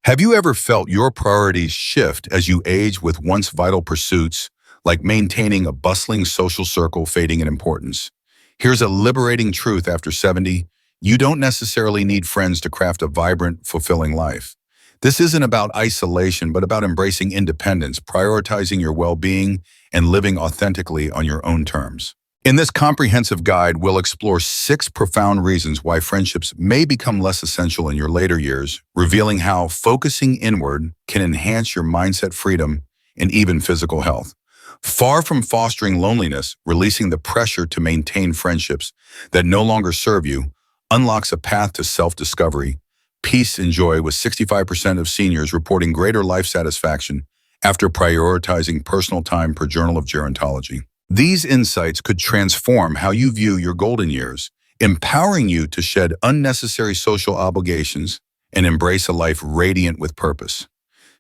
Have you ever felt your priorities shift as you age with once vital pursuits, like maintaining a bustling social circle fading in importance? Here's a liberating truth after 70. You don't necessarily need friends to craft a vibrant, fulfilling life. This isn't about isolation, but about embracing independence, prioritizing your well-being, and living authentically on your own terms. In this comprehensive guide, we'll explore 6 profound reasons why friendships may become less essential in your later years, revealing how focusing inward can enhance your mindset freedom and even physical health. Far from fostering loneliness, releasing the pressure to maintain friendships that no longer serve you unlocks a path to self-discovery, peace, and joy, with 65% of seniors reporting greater life satisfaction after prioritizing personal time per Journal of Gerontology. These insights could transform how you view your golden years, empowering you to shed unnecessary social obligations and embrace a life radiant with purpose.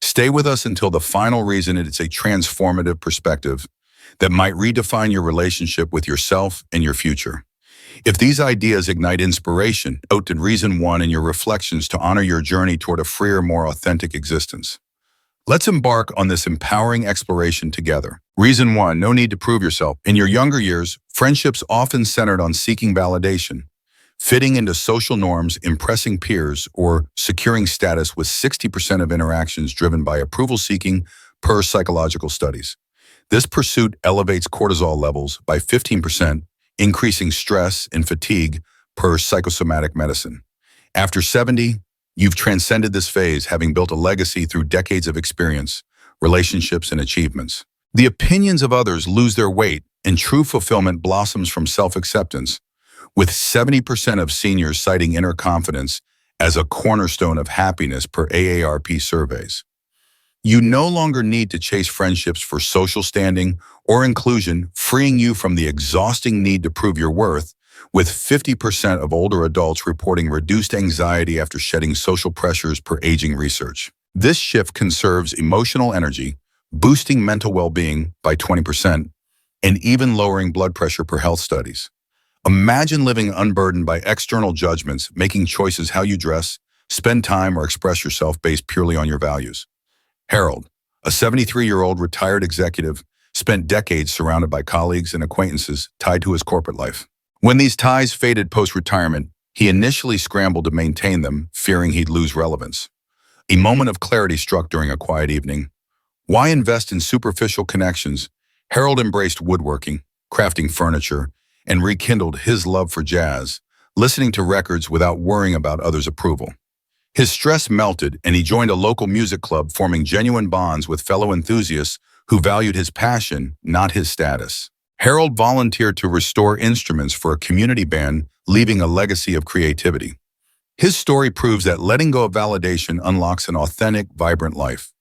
Stay with us until the final reason. It's a transformative perspective that might redefine your relationship with yourself and your future. If these ideas ignite inspiration, note in reason 1 in your reflections to honor your journey toward a freer, more authentic existence. Let's embark on this empowering exploration together. Reason 1, no need to prove yourself. In your younger years, friendships often centered on seeking validation, fitting into social norms, impressing peers, or securing status, with 60% of interactions driven by approval-seeking per psychological studies. This pursuit elevates cortisol levels by 15%, increasing stress and fatigue per psychosomatic medicine. After 70, you've transcended this phase, having built a legacy through decades of experience, relationships, and achievements. The opinions of others lose their weight, and true fulfillment blossoms from self-acceptance, with 70% of seniors citing inner confidence as a cornerstone of happiness per AARP surveys. You no longer need to chase friendships for social standing or inclusion, freeing you from the exhausting need to prove your worth, with 50% of older adults reporting reduced anxiety after shedding social pressures per aging research. This shift conserves emotional energy, boosting mental well-being by 20%, and even lowering blood pressure per health studies. Imagine living unburdened by external judgments, making choices how you dress, spend time, or express yourself based purely on your values. Harold, a 73-year-old retired executive, spent decades surrounded by colleagues and acquaintances tied to his corporate life. When these ties faded post-retirement, he initially scrambled to maintain them, fearing he'd lose relevance. A moment of clarity struck during a quiet evening. Why invest in superficial connections? Harold embraced woodworking, crafting furniture, and rekindled his love for jazz, listening to records without worrying about others' approval. His stress melted, and he joined a local music club, forming genuine bonds with fellow enthusiasts who valued his passion, not his status. Harold volunteered to restore instruments for a community band, leaving a legacy of creativity. His story proves that letting go of validation unlocks an authentic, vibrant life.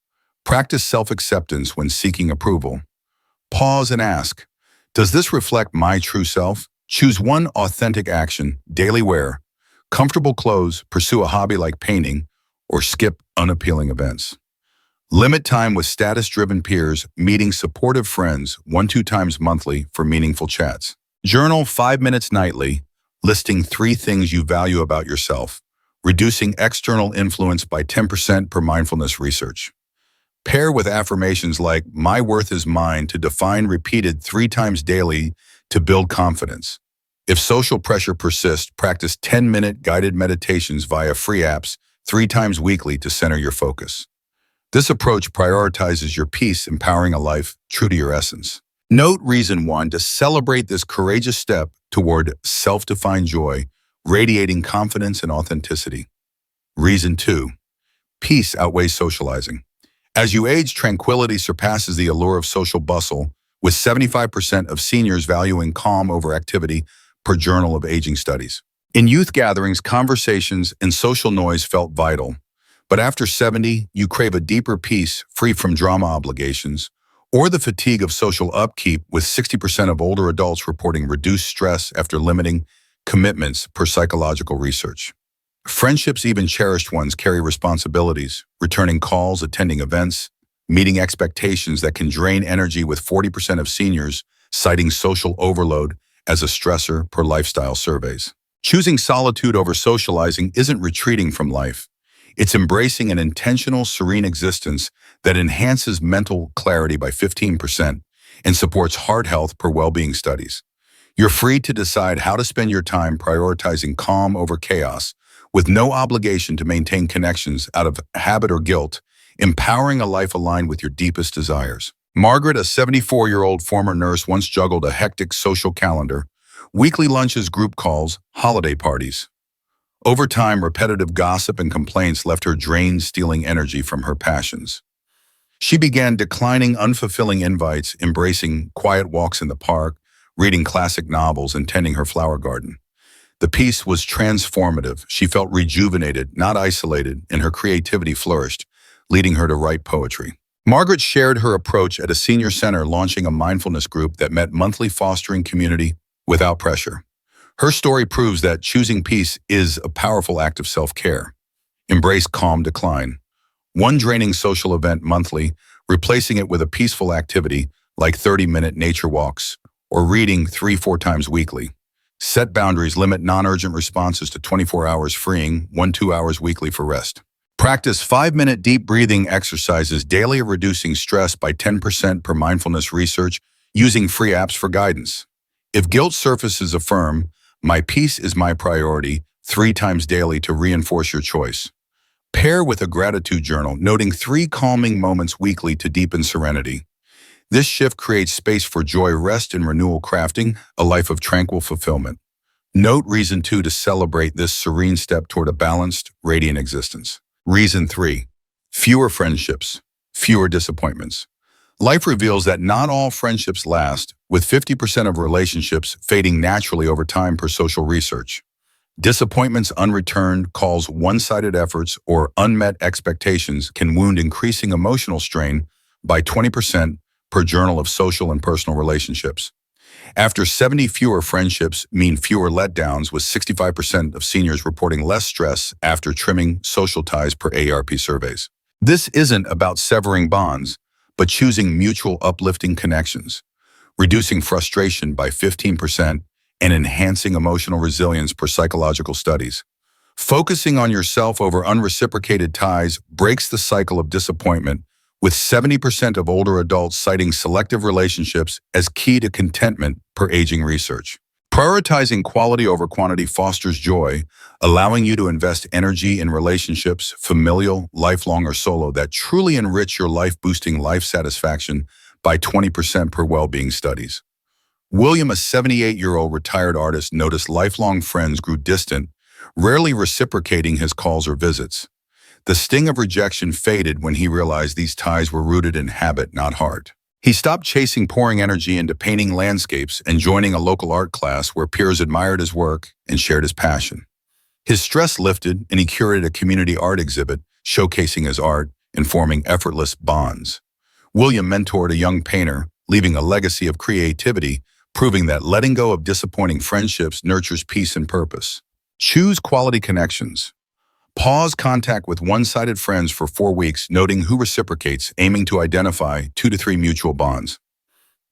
Practice self-acceptance when seeking approval. Pause and ask, does this reflect my true self? Choose one authentic action: daily wear, comfortable clothes, pursue a hobby like painting, or skip unappealing events. Limit time with status-driven peers, meeting supportive friends 1-2 times monthly for meaningful chats. Journal 5 minutes nightly, listing 3 things you value about yourself, reducing external influence by 10% per mindfulness research. Pair with affirmations like, "My worth is mine," to define, repeated 3 times daily to build confidence. If social pressure persists, practice 10-minute guided meditations via free apps 3 times weekly to center your focus. This approach prioritizes your peace, empowering a life true to your essence. Note reason 1 to celebrate this courageous step toward self-defined joy, radiating confidence and authenticity. Reason 2, peace outweighs socializing. As you age, tranquility surpasses the allure of social bustle, with 75% of seniors valuing calm over activity per Journal of Aging Studies. In youth gatherings, conversations and social noise felt vital. But after 70, you crave a deeper peace, free from drama obligations, or the fatigue of social upkeep, with 60% of older adults reporting reduced stress after limiting commitments per psychological research. Friendships, even cherished ones, carry responsibilities, returning calls, attending events, meeting expectations that can drain energy, with 40% of seniors citing social overload as a stressor per lifestyle surveys. Choosing solitude over socializing isn't retreating from life. It's embracing an intentional, serene existence that enhances mental clarity by 15% and supports heart health per well-being studies. You're free to decide how to spend your time prioritizing calm over chaos, with no obligation to maintain connections out of habit or guilt, empowering a life aligned with your deepest desires. Margaret, a 74-year-old former nurse, once juggled a hectic social calendar, weekly lunches, group calls, holiday parties. Over time, repetitive gossip and complaints left her drained, stealing energy from her passions. She began declining unfulfilling invites, embracing quiet walks in the park, reading classic novels, and tending her flower garden. The peace was transformative. She felt rejuvenated, not isolated, and her creativity flourished, leading her to write poetry. Margaret shared her approach at a senior center, launching a mindfulness group that met monthly, fostering community without pressure. Her story proves that choosing peace is a powerful act of self-care. Embrace calm decline. One draining social event monthly, replacing it with a peaceful activity like 30-minute nature walks or reading 3-4 times weekly. Set boundaries, limit non-urgent responses to 24 hours, freeing 1-2 hours weekly for rest. Practice 5-minute deep breathing exercises daily, reducing stress by 10% per mindfulness research, using free apps for guidance. If guilt surfaces, affirm, "My peace is my priority," 3 times daily to reinforce your choice. Pair with a gratitude journal, noting 3 calming moments weekly to deepen serenity. This shift creates space for joy, rest, and renewal, crafting a life of tranquil fulfillment. Note reason 2 to celebrate this serene step toward a balanced, radiant existence. Reason 3, fewer friendships, fewer disappointments. Life reveals that not all friendships last, with 50% of relationships fading naturally over time per social research. Disappointments, unreturned calls, one-sided efforts, or unmet expectations can wound, increasing emotional strain by 20% per Journal of Social and Personal Relationships. After 70, fewer friendships mean fewer letdowns, with 65% of seniors reporting less stress after trimming social ties per AARP surveys. This isn't about severing bonds, but choosing mutual uplifting connections, reducing frustration by 15%, and enhancing emotional resilience per psychological studies. Focusing on yourself over unreciprocated ties breaks the cycle of disappointment, with 70% of older adults citing selective relationships as key to contentment per aging research. Prioritizing quality over quantity fosters joy, allowing you to invest energy in relationships, familial, lifelong, or solo, that truly enrich your life, boosting life satisfaction by 20% per well-being studies. William, a 78-year-old retired artist, noticed lifelong friends grew distant, rarely reciprocating his calls or visits. The sting of rejection faded when he realized these ties were rooted in habit, not heart. He stopped chasing, pouring energy into painting landscapes and joining a local art class where peers admired his work and shared his passion. His stress lifted, and he curated a community art exhibit showcasing his art and forming effortless bonds. William mentored a young painter, leaving a legacy of creativity, proving that letting go of disappointing friendships nurtures peace and purpose. Choose quality connections. Pause contact with one-sided friends for 4 weeks, noting who reciprocates, aiming to identify 2 to 3 mutual bonds.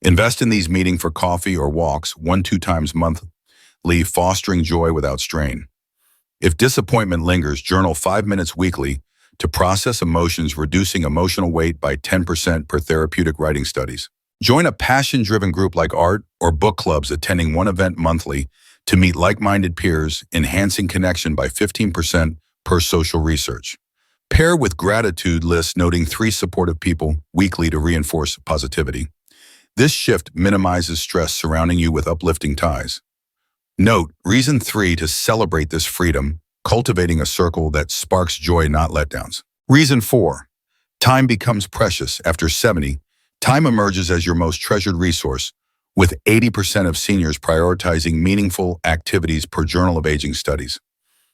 Invest in these, meeting for coffee or walks 1-2 times monthly, fostering joy without strain. If disappointment lingers, journal 5 minutes weekly to process emotions, reducing emotional weight by 10% per therapeutic writing studies. Join a passion-driven group like art or book clubs, attending 1 event monthly to meet like-minded peers, enhancing connection by 15% per social research. Pair with gratitude lists, noting 3 supportive people weekly to reinforce positivity. This shift minimizes stress, surrounding you with uplifting ties. Note reason 3 to celebrate this freedom, cultivating a circle that sparks joy, not letdowns. Reason 4, time becomes precious. After 70, time emerges as your most treasured resource, with 80% of seniors prioritizing meaningful activities per Journal of Aging studies.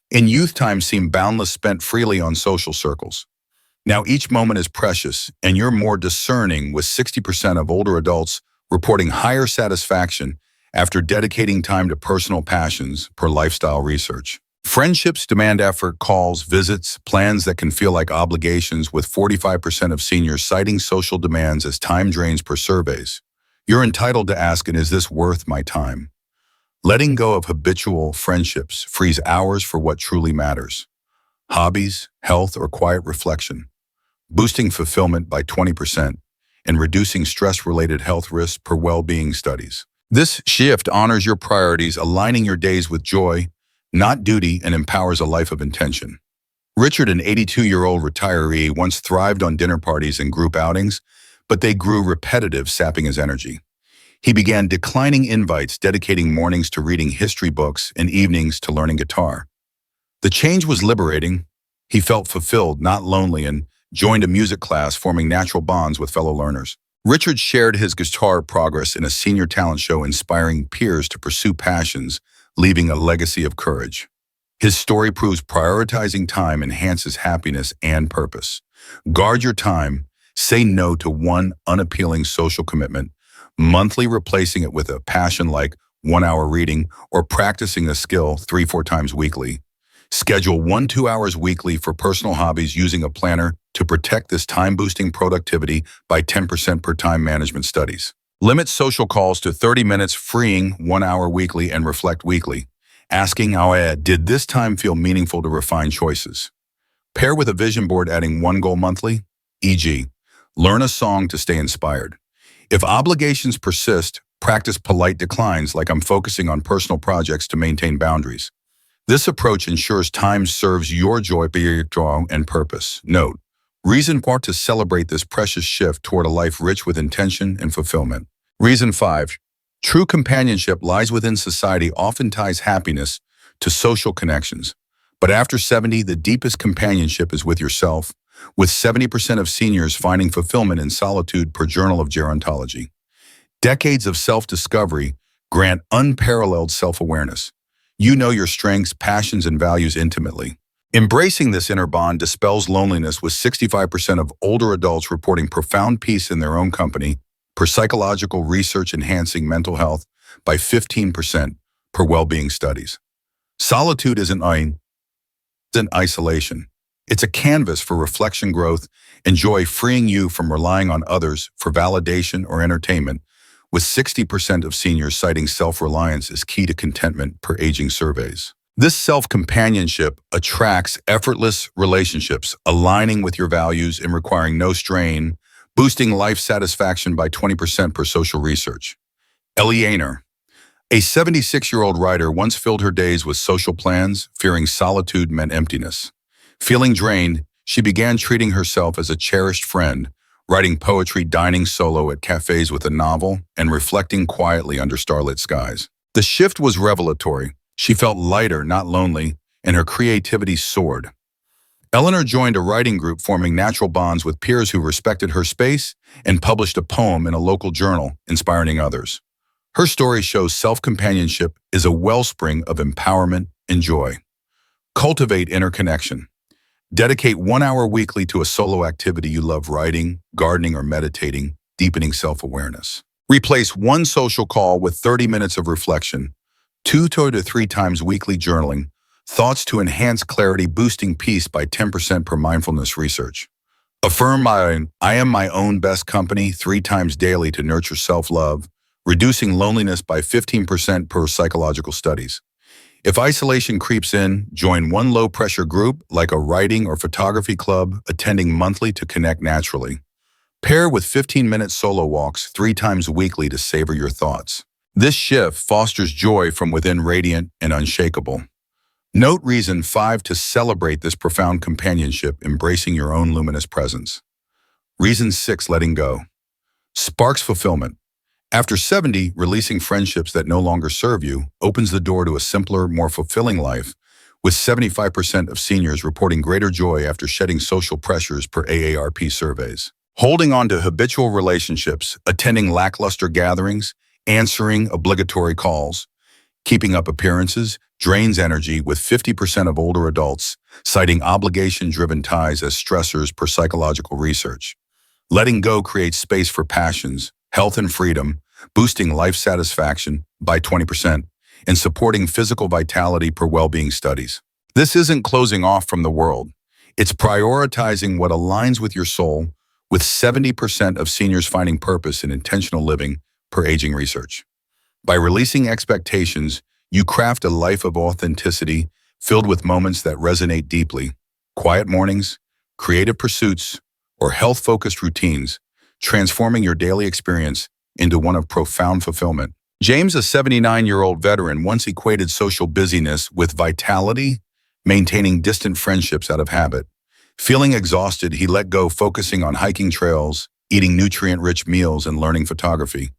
In youth, time seemed boundless, spent freely on social circles. Now each moment is precious, and you're more discerning, with 60% of older adults reporting higher satisfaction after dedicating time to personal passions per lifestyle research. Friendships demand effort, calls, visits, plans that can feel like obligations, with 45% of seniors citing social demands as time drains per surveys. You're entitled to ask, and is this worth my time? Letting go of habitual friendships frees hours for what truly matters. hobbies, health, or quiet reflection, boosting fulfillment by 20%, and reducing stress-related health risks per well-being studies. This shift honors your priorities, aligning your days with joy, not duty, and empowers a life of intention. Richard, an 82-year-old retiree, once thrived on dinner parties and group outings, but they grew repetitive, sapping his energy. He began declining invites, dedicating mornings to reading history books and evenings to learning guitar. The change was liberating. He felt fulfilled, not lonely, and joined a music class, forming natural bonds with fellow learners. Richard shared his guitar progress in a senior talent show, inspiring peers to pursue passions, leaving a legacy of courage. His story proves prioritizing time enhances happiness and purpose. Guard your time. Say no to one unappealing social commitment, monthly replacing it with a passion like 1 hour reading or practicing a skill 3-4 times weekly. Schedule 1-2 hours weekly for personal hobbies using a planner to protect this time-boosting productivity by 10% per time management studies. Limit social calls to 30 minutes, freeing 1 hour weekly, and reflect weekly, asking how did this time feel meaningful to refine choices. Pair with a vision board, adding one goal monthly, e.g., learn a song to stay inspired. If obligations persist, practice polite declines, like I'm focusing on personal projects to maintain boundaries. This approach ensures time serves your joy and purpose. Note, reason 4 to celebrate this precious shift toward a life rich with intention and fulfillment. Reason 5, true companionship lies within society, often ties happiness to social connections. But after 70, the deepest companionship is with yourself, with 70% of seniors finding fulfillment in solitude per Journal of Gerontology. Decades of self-discovery grant unparalleled self-awareness. You know your strengths, passions, and values intimately. Embracing this inner bond dispels loneliness, with 65% of older adults reporting profound peace in their own company, per psychological research enhancing mental health by 15% per well-being studies. Solitude isn't isolation. It's a canvas for reflection, growth, and joy, freeing you from relying on others for validation or entertainment, with 60% of seniors citing self-reliance as key to contentment per aging surveys. This self-companionship attracts effortless relationships, aligning with your values and requiring no strain, boosting life satisfaction by 20% per social research. Eleanor, a 76-year-old writer, once filled her days with social plans, fearing solitude meant emptiness. Feeling drained, she began treating herself as a cherished friend, writing poetry, dining solo at cafes with a novel, and reflecting quietly under starlit skies. The shift was revelatory. She felt lighter, not lonely, and her creativity soared. Eleanor joined a writing group, forming natural bonds with peers who respected her space, and published a poem in a local journal, inspiring others. Her story shows self-companionship is a wellspring of empowerment and joy. Cultivate inner connection. Dedicate 1 hour weekly to a solo activity you love: writing, gardening, or meditating, deepening self-awareness. Replace one social call with 30 minutes of reflection, 2 to 3 times weekly journaling, thoughts to enhance clarity, boosting peace by 10% per mindfulness research. Affirm I am my own best company 3 times daily to nurture self-love, reducing loneliness by 15% per psychological studies. If isolation creeps in, join one low-pressure group like a writing or photography club, attending monthly to connect naturally. Pair with 15-minute solo walks 3 times weekly to savor your thoughts. This shift fosters joy from within, radiant and unshakable. Note reason 5 to celebrate this profound companionship, embracing your own luminous presence. Reason 6, letting go. Sparks fulfillment. After 70, releasing friendships that no longer serve you opens the door to a simpler, more fulfilling life, with 75% of seniors reporting greater joy after shedding social pressures per AARP surveys. Holding on to habitual relationships, attending lackluster gatherings, answering obligatory calls, keeping up appearances drains energy, with 50% of older adults citing obligation-driven ties as stressors per psychological research. Letting go creates space for passions, health, and freedom, boosting life satisfaction by 20% and supporting physical vitality per well-being studies. This isn't closing off from the world. It's prioritizing what aligns with your soul, with 70% of seniors finding purpose in intentional living per aging research. By releasing expectations, you craft a life of authenticity, filled with moments that resonate deeply. quiet mornings, creative pursuits, or health-focused routines, transforming your daily experience into one of profound fulfillment. James, a 79-year-old veteran, once equated social busyness with vitality, maintaining distant friendships out of habit. Feeling exhausted, he let go, focusing on hiking trails, eating nutrient-rich meals, and learning photography.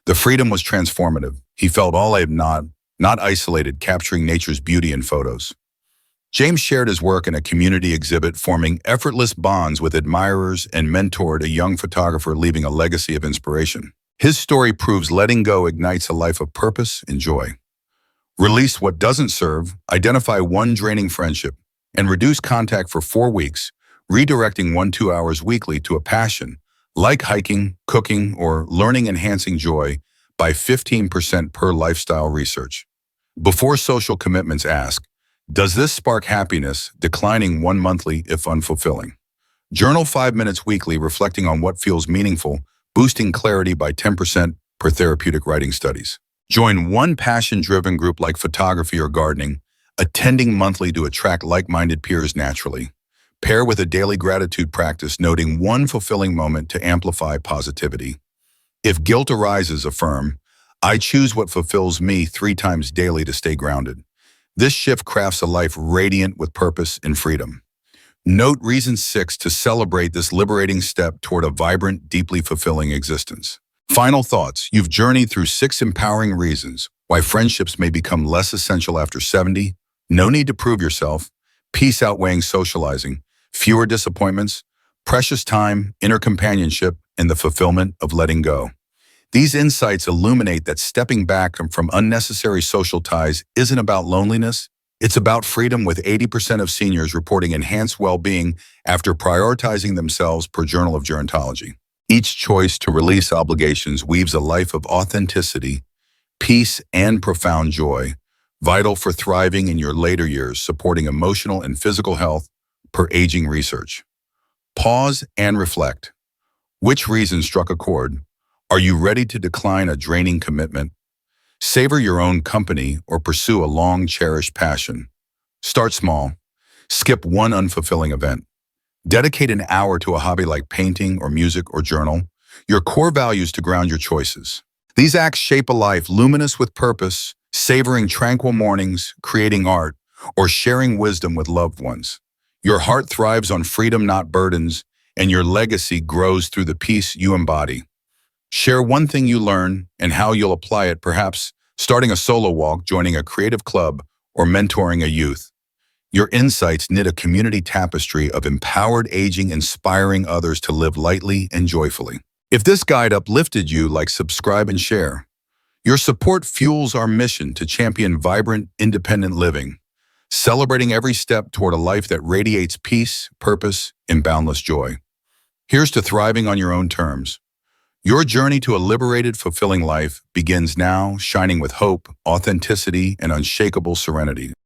The freedom was transformative. He felt all I not isolated, capturing nature's beauty in photos. James shared his work in a community exhibit, forming effortless bonds with admirers and mentored a young photographer, leaving a legacy of inspiration. His story proves letting go ignites a life of purpose and joy. Release what doesn't serve, identify one draining friendship, and reduce contact for 4 weeks, redirecting 1-2 hours weekly to a passion, like hiking, cooking, or learning, enhancing joy by 15% per lifestyle research. Before social commitments, ask, does this spark happiness, declining 1 monthly if unfulfilling? Journal 5 minutes weekly, reflecting on what feels meaningful, boosting clarity by 10% per therapeutic writing studies. Join one passion-driven group like photography or gardening, attending monthly to attract like-minded peers naturally. Pair with a daily gratitude practice, noting one fulfilling moment to amplify positivity. If guilt arises, affirm, I choose what fulfills me 3 times daily to stay grounded. This shift crafts a life radiant with purpose and freedom. Note reason 6 to celebrate this liberating step toward a vibrant, deeply fulfilling existence. Final thoughts. You've journeyed through 6 empowering reasons why friendships may become less essential after 70. No need to prove yourself. Peace outweighing socializing. Fewer disappointments. Precious time, inner companionship, and the fulfillment of letting go. These insights illuminate that stepping back from unnecessary social ties isn't about loneliness. It's about freedom, with 80% of seniors reporting enhanced well-being after prioritizing themselves, per Journal of Gerontology. Each choice to release obligations weaves a life of authenticity, peace, and profound joy, vital for thriving in your later years, supporting emotional and physical health, per aging research. Pause and reflect. Which reason struck a chord? Are you ready to decline a draining commitment? Savor your own company or pursue a long-cherished passion? Start small. Skip one unfulfilling event. Dedicate an hour to a hobby like painting or music or journal, your core values to ground your choices. These acts shape a life luminous with purpose, savoring tranquil mornings, creating art, or sharing wisdom with loved ones. Your heart thrives on freedom, not burdens, and your legacy grows through the peace you embody. Share one thing you learn and how you'll apply it, perhaps starting a solo walk, joining a creative club, or mentoring a youth. Your insights knit a community tapestry of empowered aging, inspiring others to live lightly and joyfully. If this guide uplifted you, like, subscribe, and share. Your support fuels our mission to champion vibrant, independent living, celebrating every step toward a life that radiates peace, purpose, and boundless joy. Here's to thriving on your own terms. Your journey to a liberated, fulfilling life begins now, shining with hope, authenticity, and unshakable serenity.